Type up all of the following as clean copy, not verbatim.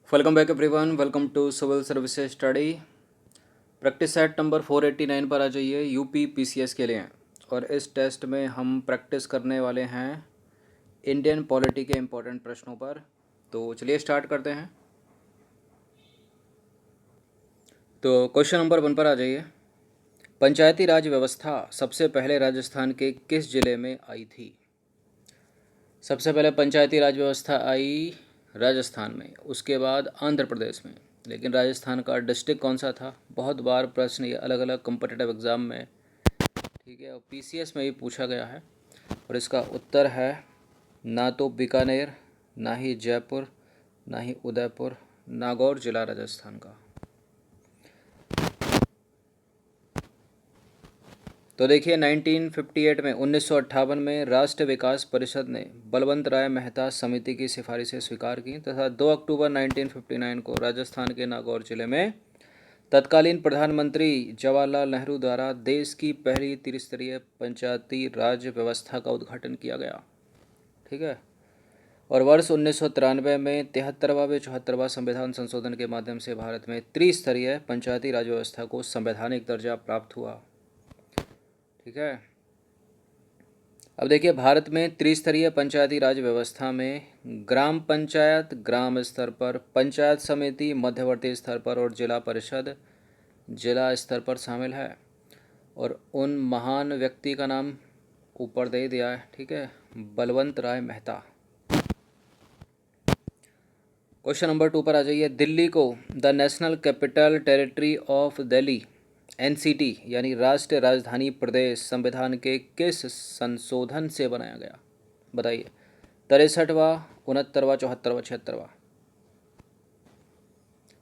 Welcome back everyone. Welcome to civil services study. Practice set number 489 पर आ जाइए। UP PCS के लिए। और इस टेस्ट में हम प्रैक्टिस करने वाले हैं इंडियन पॉलिटी के इम्पोर्टेंट प्रश्नों पर। तो चलिए स्टार्ट करते हैं। तो क्वेश्चन नंबर 1 पर आ जाइए। पंचायती राज व्यवस्था सबसे पहले राजस्थान के किस जिले में आई थी? सबसे पहले पंचायती राज व्यवस्था आई राजस्थान में, उसके बाद आंध्र प्रदेश में। लेकिन राजस्थान का डिस्ट्रिक्ट कौन सा था? बहुत बार प्रश्न ये अलग अलग कॉम्पिटिटिव एग्ज़ाम में, ठीक है, और पीसीएस में भी पूछा गया है। और इसका उत्तर है ना तो बीकानेर, ना ही जयपुर, ना ही उदयपुर, नागौर जिला राजस्थान का। तो देखिए 1958 में 1958 में राष्ट्रीय विकास परिषद ने बलवंत राय मेहता समिति की सिफारिशें स्वीकार की तथा 2 अक्टूबर 1959 को राजस्थान के नागौर जिले में तत्कालीन प्रधानमंत्री जवाहरलाल नेहरू द्वारा देश की पहली त्रिस्तरीय पंचायती राज व्यवस्था का उद्घाटन किया गया। ठीक है। और वर्ष 1993 में 73वां व 74वां संविधान संशोधन के माध्यम से भारत में त्रिस्तरीय पंचायती राज व्यवस्था को संवैधानिक दर्जा प्राप्त हुआ। ठीक है। अब देखिए भारत में त्रिस्तरीय पंचायती राज व्यवस्था में ग्राम पंचायत ग्राम स्तर पर, पंचायत समिति मध्यवर्ती स्तर पर और जिला परिषद जिला स्तर पर शामिल है। और उन महान व्यक्ति का नाम ऊपर दे दिया है। ठीक है, बलवंत राय मेहता। क्वेश्चन नंबर 2 पर आ जाइए। दिल्ली को the national capital territory of Delhi NCT यानी राष्ट्रीय राजधानी प्रदेश संविधान के किस संशोधन से बनाया गया? बताइए। 63वां, 69वां, 74वां, 76वां?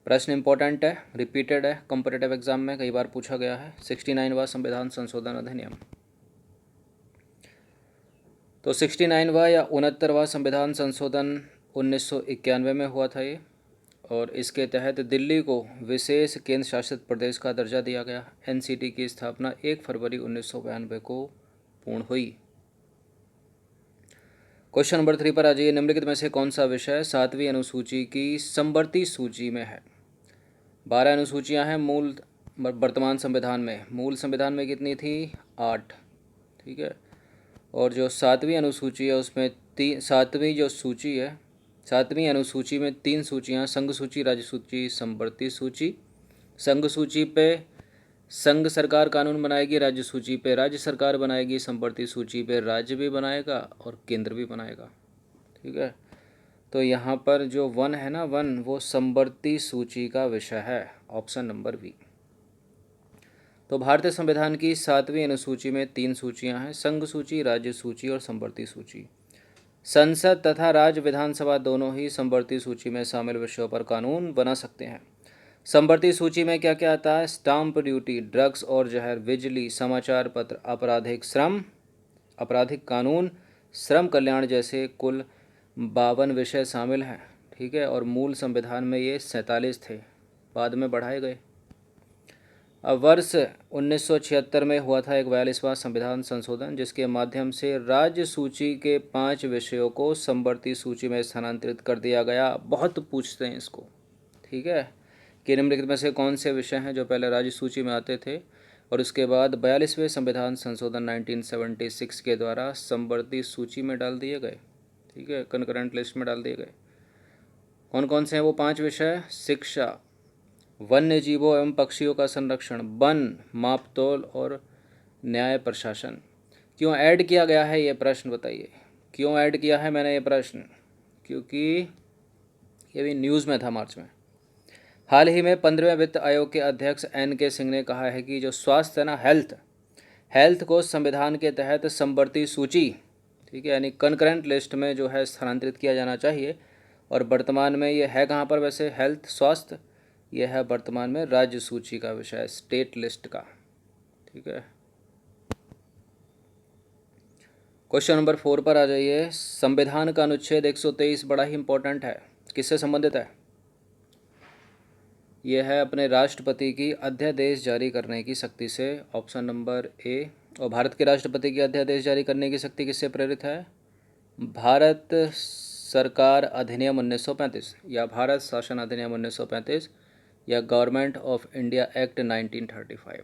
प्रश्न इंपॉर्टेंट है, रिपीटेड है, कॉम्पिटिटिव एग्जाम में कई बार पूछा गया है। 69वां संविधान संशोधन अधिनियम। तो 69वां या 69वां संविधान संशोधन 1991 में हुआ था ये। और इसके तहत दिल्ली को विशेष केंद्र शासित प्रदेश का दर्जा दिया गया। एनसीटी की स्थापना 1 फरवरी 1992 को पूर्ण हुई। क्वेश्चन नंबर 3 पर आ जाइए। निम्नलिखित में से कौन सा विषय 7वीं अनुसूची की समवर्ती सूची में है? 12 अनुसूचियां हैं मूल वर्तमान संविधान में। मूल संविधान में कितनी थी? 8। ठीक है। और जो 7वीं अनुसूची है उसमें 7वीं जो सूची है, 7वीं अनुसूची में 3 सूचियाँ, संघ सूची, राज्य सूची, समवर्ती सूची। संघ सूची पे संघ सरकार कानून बनाएगी, राज्य सूची पे राज्य सरकार बनाएगी, समवर्ती सूची पे राज्य भी बनाएगा और केंद्र भी बनाएगा। ठीक है। तो यहाँ पर जो 1 है ना, 1 वो समवर्ती सूची का विषय है, ऑप्शन नंबर बी। तो भारतीय संविधान की 7वीं अनुसूची में 3 सूचियाँ हैं, संघ सूची, राज्य सूची और समवर्ती सूची। संसद तथा राज्य विधानसभा दोनों ही समवर्ती सूची में शामिल विषयों पर कानून बना सकते हैं। समवर्ती सूची में क्या क्या आता है? स्टाम्प ड्यूटी, ड्रग्स और जहर, बिजली, समाचार पत्र, आपराधिक श्रम, आपराधिक कानून, श्रम कल्याण जैसे कुल 52 विषय शामिल हैं। ठीक है। और मूल संविधान में ये 47 थे, बाद में बढ़ाए गए। अब वर्ष 1976 में हुआ था एक 42वां संविधान संशोधन, जिसके माध्यम से राज्य सूची के 5 विषयों को समवर्ती सूची में स्थानांतरित कर दिया गया। बहुत पूछते हैं इसको। ठीक है, कि निम्नलिखित में से कौन से विषय हैं जो पहले राज्य सूची में आते थे और उसके बाद 42वें संविधान संशोधन 1976 के द्वारा समवर्ती सूची में डाल दिए गए। ठीक है, कंकरेंट लिस्ट में डाल दिए गए। कौन कौन से हैं वो 5 विषय? शिक्षा, वन्य जीवों एवं पक्षियों का संरक्षण, वन, मापतोल और न्याय प्रशासन। क्यों ऐड किया गया है ये प्रश्न बताइए? क्यों ऐड किया है मैंने ये प्रश्न? क्योंकि ये भी न्यूज़ में था मार्च में। हाल ही में 15वें वित्त आयोग के अध्यक्ष NK सिंह ने कहा है कि जो स्वास्थ्य है ना, हेल्थ को संविधान के तहत समवर्ती सूची, ठीक है, यानी कंकरेंट लिस्ट में जो है स्थानांतरित किया जाना चाहिए। और वर्तमान में ये है कहाँ पर वैसे? हेल्थ, स्वास्थ्य, यह है वर्तमान में राज्य सूची का विषय, स्टेट लिस्ट का। ठीक है। क्वेश्चन नंबर 4 पर आ जाइए। संविधान का अनुच्छेद 123 बड़ा ही इंपॉर्टेंट है। किससे संबंधित है? यह है अपने राष्ट्रपति की अध्यादेश जारी करने की शक्ति से, ऑप्शन नंबर ए। और भारत के राष्ट्रपति की अध्यादेश जारी करने की शक्ति किससे प्रेरित है? भारत सरकार अधिनियम 1935 या भारत शासन अधिनियम 1935 या गवर्नमेंट ऑफ इंडिया एक्ट 1935।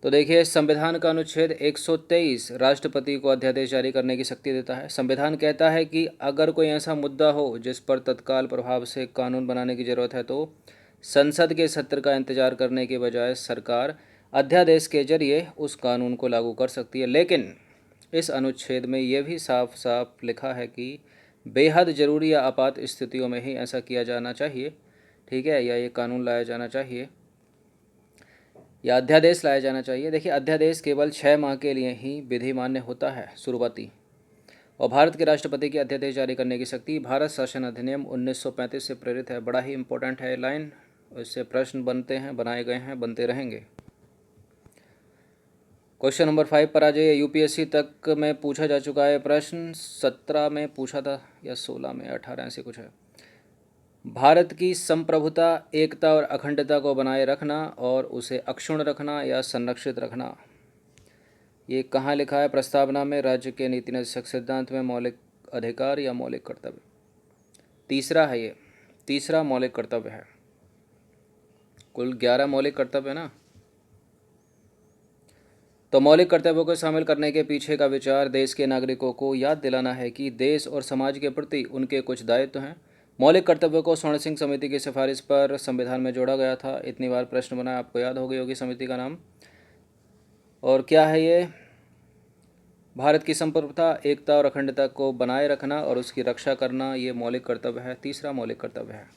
तो देखिए, संविधान का अनुच्छेद 123 राष्ट्रपति को अध्यादेश जारी करने की शक्ति देता है। संविधान कहता है कि अगर कोई ऐसा मुद्दा हो जिस पर तत्काल प्रभाव से कानून बनाने की ज़रूरत है तो संसद के सत्र का इंतजार करने के बजाय सरकार अध्यादेश के जरिए उस कानून को लागू कर सकती है। लेकिन इस अनुच्छेद में यह भी साफ साफ लिखा है कि बेहद ज़रूरी या आपात स्थितियों में ही ऐसा किया जाना चाहिए, ठीक है, या ये कानून लाया जाना चाहिए या अध्यादेश लाया जाना चाहिए। देखिए, अध्यादेश केवल 6 माह के लिए ही विधि मान्य होता है शुरुआती, और भारत के राष्ट्रपति की अध्यादेश जारी करने की शक्ति भारत शासन अधिनियम 1935 से प्रेरित है। बड़ा ही इंपॉर्टेंट है लाइन, इससे प्रश्न बनते हैं, बनाए गए हैं, बनते रहेंगे। क्वेश्चन नंबर 5 पर आ जाइए। यूपीएससी तक में पूछा जा चुका है प्रश्न, 17 में पूछा था या 16 में, 18 ऐसे कुछ है। भारत की संप्रभुता, एकता और अखंडता को बनाए रखना और उसे अक्षुण्ण रखना या संरक्षित रखना, ये कहाँ लिखा है? प्रस्तावना में, राज्य के नीति निर्देशक सिद्धांत में, मौलिक अधिकार या मौलिक कर्तव्य? तीसरा है, ये तीसरा मौलिक कर्तव्य है। कुल 11 मौलिक कर्तव्य है ना। तो मौलिक कर्तव्यों को शामिल करने के पीछे का विचार देश के नागरिकों को याद दिलाना है कि देश और समाज के प्रति उनके कुछ दायित्व हैं। मौलिक कर्तव्यों को स्वर्ण सिंह समिति की सिफारिश पर संविधान में जोड़ा गया था। इतनी बार प्रश्न बना, आपको याद हो गई होगी समिति का नाम। और क्या है ये? भारत की संप्रभुता, एकता और अखंडता को बनाए रखना और उसकी रक्षा करना, ये मौलिक कर्तव्य है, तीसरा मौलिक कर्तव्य है।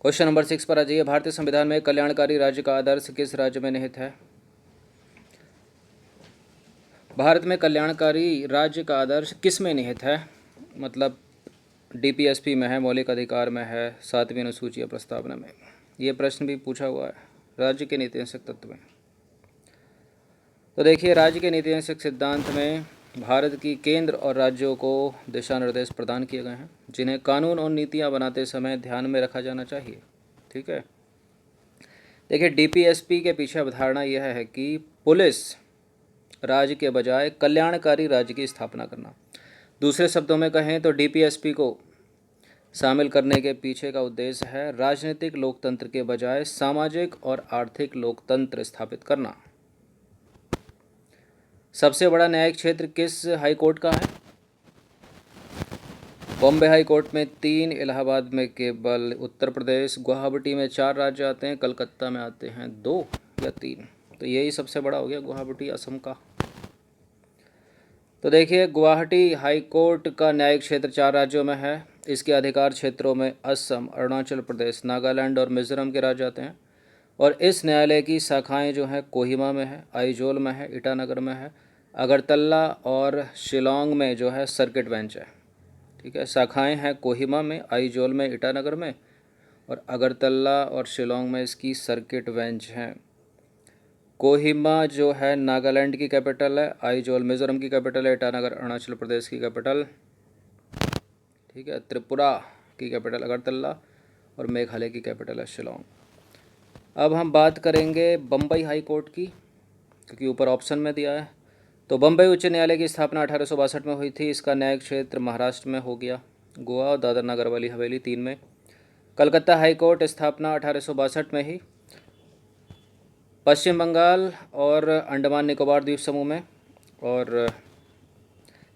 क्वेश्चन नंबर 6 पर आ जाइए। भारतीय संविधान में कल्याणकारी राज्य का आदर्श किस राज्य में निहित है? भारत में कल्याणकारी राज्य का आदर्श किस में निहित है? मतलब डीपीएसपी में है, मौलिक अधिकार में है, 7वीं अनुसूची या प्रस्तावना में? ये प्रश्न भी पूछा हुआ है। राज्य के नीति निदेशक तत्व में, तो देखिए, राज्य के नीति निदेशक सिद्धांत में भारत की केंद्र और राज्यों को दिशा निर्देश प्रदान किए गए हैं जिन्हें कानून और नीतियां बनाते समय ध्यान में रखा जाना चाहिए, ठीक है। देखिए, डीपीएसपी के पीछे अवधारणा यह है कि पुलिस राज्य के बजाय कल्याणकारी राज्य की स्थापना करना। दूसरे शब्दों में कहें तो डीपीएसपी को शामिल करने के पीछे का उद्देश्य है राजनीतिक लोकतंत्र के बजाय सामाजिक और आर्थिक लोकतंत्र स्थापित करना। सबसे बड़ा न्यायिक क्षेत्र किस हाई कोर्ट का है? बॉम्बे हाई कोर्ट में 3, इलाहाबाद में केवल, उत्तर प्रदेश, गुवाहाटी में 4 राज्य आते हैं, कलकत्ता में आते हैं 2 या 3। तो यही सबसे बड़ा हो गया, गुवाहाटी असम का। तो देखिए, गुवाहाटी हाई कोर्ट का न्यायिक क्षेत्र 4 राज्यों में है। इसके अधिकार क्षेत्रों में असम, अरुणाचल प्रदेश, नागालैंड और मिजोरम के राज्य आते हैं। और इस न्यायालय की शाखाएं जो हैं कोहिमा में है, आइजोल में है, ईटानगर में है, अगरतला और शिलोंग में जो है सर्किट बेंच है, ठीक है। शाखाएं हैं कोहिमा में, आइजोल में, ईटानगर में, और अगरतला और शिलोंग में इसकी सर्किट बेंच हैं। कोहिमा जो है नागालैंड की कैपिटल है, आइजोल मिजोरम की कैपिटल है, ईटानगर अरुणाचल प्रदेश की कैपिटल, ठीक है, त्रिपुरा की कैपिटल अगरतला और मेघालय की कैपिटल है शिलोंग। अब हम बात करेंगे बम्बई हाई कोर्ट की, क्योंकि ऊपर ऑप्शन में दिया है। तो बम्बई उच्च न्यायालय की स्थापना 1862 में हुई थी। इसका न्यायिक क्षेत्र महाराष्ट्र में हो गया, गोवा और दादर नगर हवेली हवेली 3 में। कलकत्ता हाई कोर्ट स्थापना 1862 में ही, पश्चिम बंगाल और अंडमान निकोबार द्वीप समूह में। और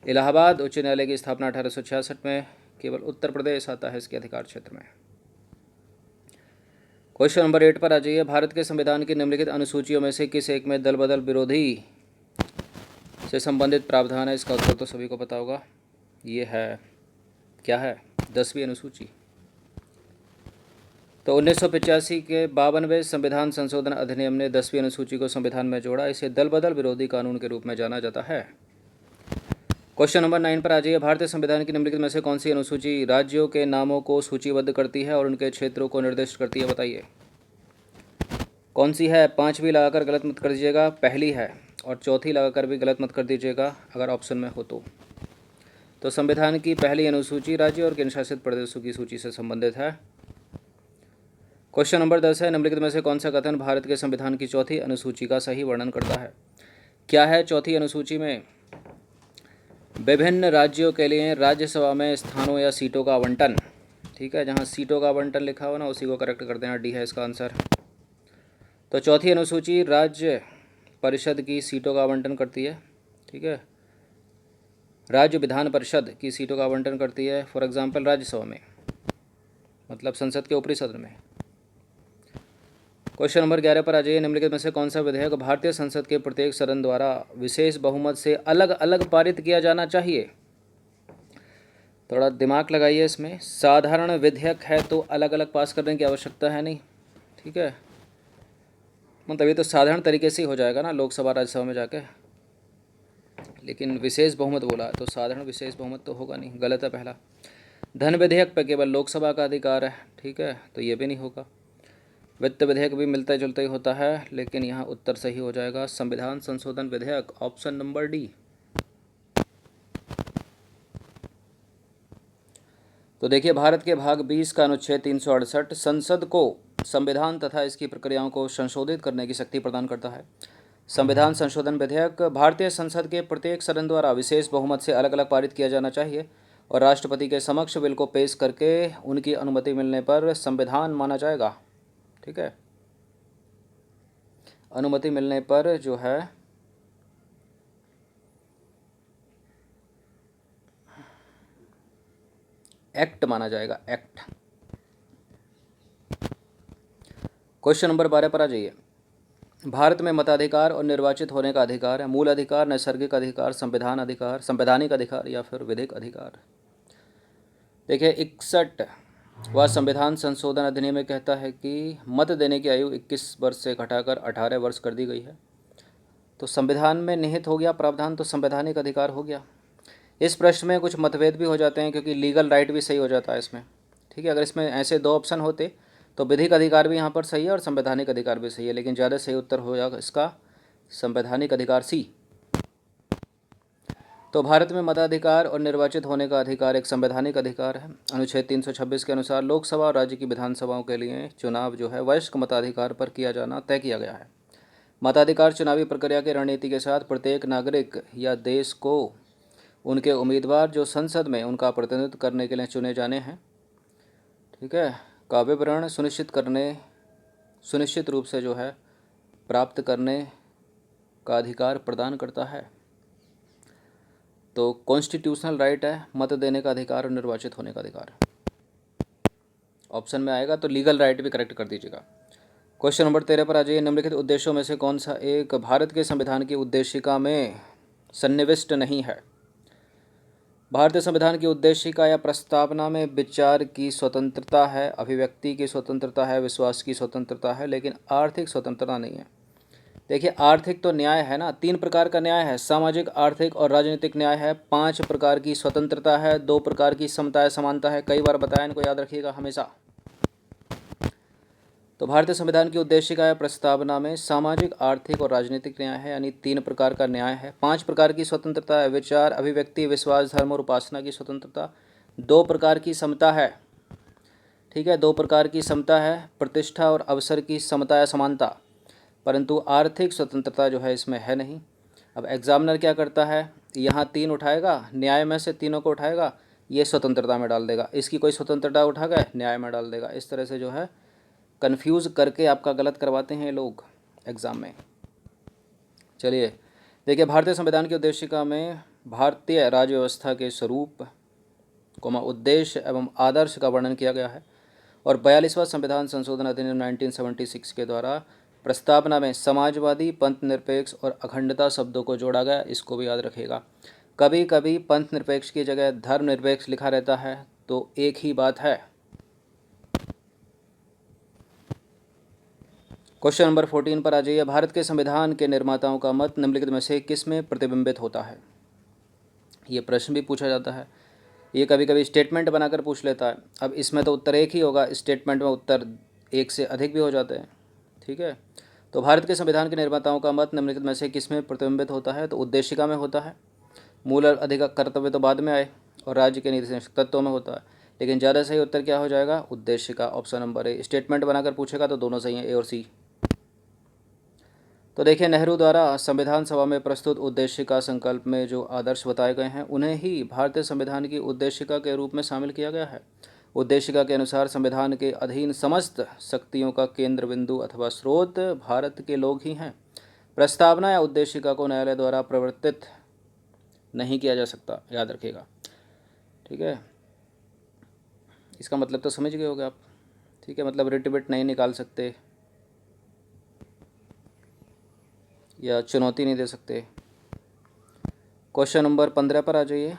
इलाहाबाद उच्च न्यायालय की स्थापना 1866 में, केवल उत्तर प्रदेश आता है इसके अधिकार क्षेत्र में। क्वेश्चन नंबर 8 पर आ जाइए। भारत के संविधान की निम्नलिखित अनुसूचियों में से किस एक में दल बदल विरोधी से संबंधित प्रावधान है? इसका उत्तर तो सभी को पता होगा, ये है, क्या है? 10वीं अनुसूची। तो 1985 के 52वें संविधान संशोधन अधिनियम ने 10वीं अनुसूची को संविधान में जोड़ा। इसे दल बदल विरोधी कानून के रूप में जाना जाता है। क्वेश्चन नंबर 9 पर आ जाइए। भारतीय संविधान की निम्नलिखित में से कौन सी अनुसूची राज्यों के नामों को सूचीबद्ध करती है और उनके क्षेत्रों को निर्दिष्ट करती है? बताइए कौन सी है? 5वीं लगाकर गलत मत कर दीजिएगा, पहली है, और चौथी लगाकर भी गलत मत कर दीजिएगा अगर ऑप्शन में हो तो संविधान की पहली अनुसूची राज्य और केंद्र शासित प्रदेशों की सूची से संबंधित है। क्वेश्चन नंबर 10 है। निम्नलिखित में से कौन सा कथन भारत के संविधान की चौथी अनुसूची का सही वर्णन करता है? क्या है चौथी अनुसूची में? विभिन्न राज्यों के लिए राज्यसभा में स्थानों या सीटों का आवंटन। ठीक है, जहाँ सीटों का आवंटन लिखा हो ना उसी को करेक्ट कर देना, डी है इसका आंसर। तो चौथी अनुसूची राज्य परिषद की सीटों का आवंटन करती है। ठीक है, राज्य विधान परिषद की सीटों का आवंटन करती है, फॉर एग्जांपल राज्यसभा में, मतलब संसद के ऊपरी सदन में। क्वेश्चन नंबर 11 पर आ जाइए। निम्नलिखित में से कौन सा विधेयक भारतीय संसद के प्रत्येक सदन द्वारा विशेष बहुमत से अलग अलग पारित किया जाना चाहिए? थोड़ा दिमाग लगाइए इसमें। साधारण विधेयक है तो अलग अलग पास करने की आवश्यकता है नहीं। ठीक है, मतलब ये तो साधारण तरीके से ही हो जाएगा ना लोकसभा राज्यसभा में जाके, लेकिन विशेष बहुमत बोला है तो साधारण विशेष बहुमत तो होगा नहीं, गलत है पहला। धन विधेयक पर केवल लोकसभा का अधिकार है। ठीक है, तो ये भी नहीं होगा। वित्त विधेयक भी मिलता जुलता ही होता है, लेकिन यहाँ उत्तर सही हो जाएगा संविधान संशोधन विधेयक, ऑप्शन नंबर डी। तो देखिए, भारत के भाग 20 का अनुच्छेद 368 संसद को संविधान तथा इसकी प्रक्रियाओं को संशोधित करने की शक्ति प्रदान करता है। संविधान संशोधन विधेयक भारतीय संसद के प्रत्येक सदन द्वारा विशेष बहुमत से अलग अलग पारित किया जाना चाहिए और राष्ट्रपति के समक्ष बिल को पेश करके उनकी अनुमति मिलने पर संविधान माना जाएगा। ठीक है, अनुमति मिलने पर जो है एक्ट माना जाएगा, एक्ट। क्वेश्चन नंबर 12 पर आ जाइए। भारत में मताधिकार और निर्वाचित होने का अधिकार है। मूल अधिकार, नैसर्गिक अधिकार, संविधान अधिकार, संवैधानिक अधिकार या फिर विधिक अधिकार। देखिए, 61वां संविधान संशोधन अधिनियम में कहता है कि मत देने की आयु 21 वर्ष से घटाकर 18 वर्ष कर दी गई है। तो संविधान में निहित हो गया प्रावधान, तो संवैधानिक अधिकार हो गया। इस प्रश्न में कुछ मतभेद भी हो जाते हैं क्योंकि लीगल राइट भी सही हो जाता है इसमें। ठीक है, अगर इसमें ऐसे दो ऑप्शन होते तो विधिक अधिकार भी यहाँ पर सही है और संवैधानिक अधिकार भी सही है, लेकिन ज़्यादा सही उत्तर हो जाएगा इसका संवैधानिक अधिकार सी। तो भारत में मताधिकार और निर्वाचित होने का अधिकार एक संवैधानिक अधिकार है। अनुच्छेद 326 के अनुसार लोकसभा और राज्य की विधानसभाओं के लिए चुनाव जो है वयस्क मताधिकार पर किया जाना तय किया गया है। मताधिकार चुनावी प्रक्रिया की रणनीति के साथ प्रत्येक नागरिक या देश को उनके उम्मीदवार जो संसद में उनका प्रतिनिधित्व करने के लिए चुने जाने हैं, ठीक है, का विवरण सुनिश्चित रूप से जो है प्राप्त करने का अधिकार प्रदान करता है। तो कॉन्स्टिट्यूशनल राइट है मत देने का अधिकार और निर्वाचित होने का अधिकार। ऑप्शन में आएगा तो लीगल राइट भी करेक्ट कर दीजिएगा। क्वेश्चन नंबर 13 पर आ जाइए। निम्नलिखित उद्देश्यों में से कौन सा एक भारत के संविधान की उद्देशिका में सन्निविष्ट नहीं है? भारतीय संविधान की उद्देशिका या प्रस्तावना में विचार की स्वतंत्रता है, अभिव्यक्ति की स्वतंत्रता है, विश्वास की स्वतंत्रता है, लेकिन आर्थिक स्वतंत्रता नहीं है। देखिए, आर्थिक तो न्याय है ना, 3 प्रकार का न्याय है, सामाजिक, आर्थिक और राजनीतिक न्याय है। 5 प्रकार की स्वतंत्रता है, 2 प्रकार की समता है, समानता है। कई बार बताया, इनको याद रखिएगा हमेशा। तो भारतीय संविधान की उद्देशिका या प्रस्तावना में सामाजिक, आर्थिक और राजनीतिक न्याय है, यानी 3 प्रकार का न्याय है। 5 प्रकार की स्वतंत्रता है, विचार, अभिव्यक्ति, विश्वास, धर्म और उपासना की स्वतंत्रता। 2 प्रकार की समता है। ठीक है, 2 प्रकार की समता है, प्रतिष्ठा और अवसर की समता या समानता, परंतु आर्थिक स्वतंत्रता जो है इसमें है नहीं। अब एग्जामिनर क्या करता है, यहाँ 3 उठाएगा, न्याय में से तीनों को उठाएगा, ये स्वतंत्रता में डाल देगा, इसकी कोई स्वतंत्रता उठा गए न्याय में डाल देगा। इस तरह से जो है कंफ्यूज करके आपका गलत करवाते हैं लोग एग्ज़ाम में। चलिए देखिए, भारतीय संविधान की उद्देशिका में भारतीय राज्य व्यवस्था के स्वरूप, उद्देश्य एवं आदर्श का वर्णन किया गया है और 42वां संविधान संशोधन अधिनियम 1976 के द्वारा प्रस्तावना में समाजवादी, पंथ निरपेक्ष और अखंडता शब्दों को जोड़ा गया। इसको भी याद रखिएगा। कभी कभी पंथ निरपेक्ष की जगह धर्म निरपेक्ष लिखा रहता है, तो एक ही बात है। क्वेश्चन नंबर 14 पर आ जाइए। भारत के संविधान के निर्माताओं का मत निम्नलिखित में से किस में प्रतिबिंबित होता है? ये प्रश्न भी पूछा जाता है, ये कभी कभी स्टेटमेंट बनाकर पूछ लेता है। अब इसमें तो उत्तर एक ही होगा, स्टेटमेंट में उत्तर एक से अधिक भी हो जाते हैं। ठीक है, तो भारत के संविधान के निर्माताओं का मत निम्नलिखित में से किस में प्रतिबिंबित होता है? तो उद्देशिका में होता है। मूल अधिकार कर्तव्य तो बाद में आए, और राज्य के नीति तत्वों में होता है, लेकिन ज़्यादा सही उत्तर क्या हो जाएगा? उद्देशिका, ऑप्शन नंबर ए। स्टेटमेंट बनाकर पूछेगा तो दोनों सही हैं, ए और सी। तो देखिए, नेहरू द्वारा संविधान सभा में प्रस्तुत उद्देशिका संकल्प में जो आदर्श बताए गए हैं उन्हें ही भारतीय संविधान की उद्देशिका के रूप में शामिल किया गया है। उद्देशिका के अनुसार संविधान के अधीन समस्त शक्तियों का केंद्र बिंदु अथवा स्रोत भारत के लोग ही हैं। प्रस्तावना या उद्देशिका को न्यायालय द्वारा प्रवर्तित नहीं किया जा सकता, याद रखिएगा। ठीक है, इसका मतलब तो समझ गए होगे आप। ठीक है, मतलब रिट बिट नहीं निकाल सकते या चुनौती नहीं दे सकते। क्वेश्चन नंबर 15 पर आ जाइए।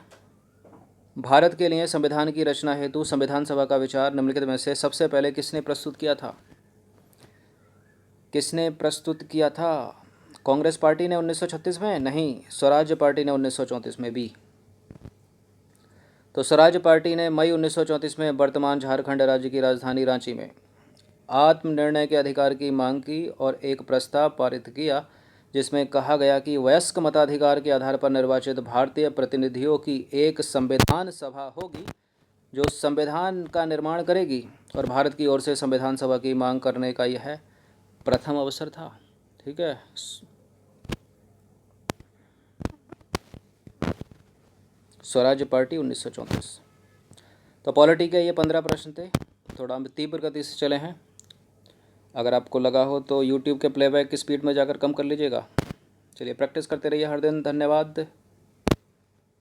भारत के लिए संविधान की रचना हेतु संविधान सभा का विचार निम्नलिखित में से सबसे पहले किसने प्रस्तुत किया था? किसने प्रस्तुत किया था? कांग्रेस पार्टी ने 1936 में? नहीं, स्वराज्य पार्टी ने 1934 में भी। तो स्वराज्य पार्टी ने मई 1934 में वर्तमान झारखंड राज्य की राजधानी रांची में आत्मनिर्णय के अधिकार की मांग की और एक प्रस्ताव पारित किया जिसमें कहा गया कि वयस्क मताधिकार के आधार पर निर्वाचित भारतीय प्रतिनिधियों की एक संविधान सभा होगी जो संविधान का निर्माण करेगी, और भारत की ओर से संविधान सभा की मांग करने का यह प्रथम अवसर था। ठीक है, स्वराज्य पार्टी 1934। तो पॉलिटी के ये 15 प्रश्न थे, थोड़ा हम तीव्र गति से चले हैं। अगर आपको लगा हो तो यूट्यूब के प्लेबैक की स्पीड में जाकर कम कर लीजिएगा। चलिए, प्रैक्टिस करते रहिए हर दिन। धन्यवाद।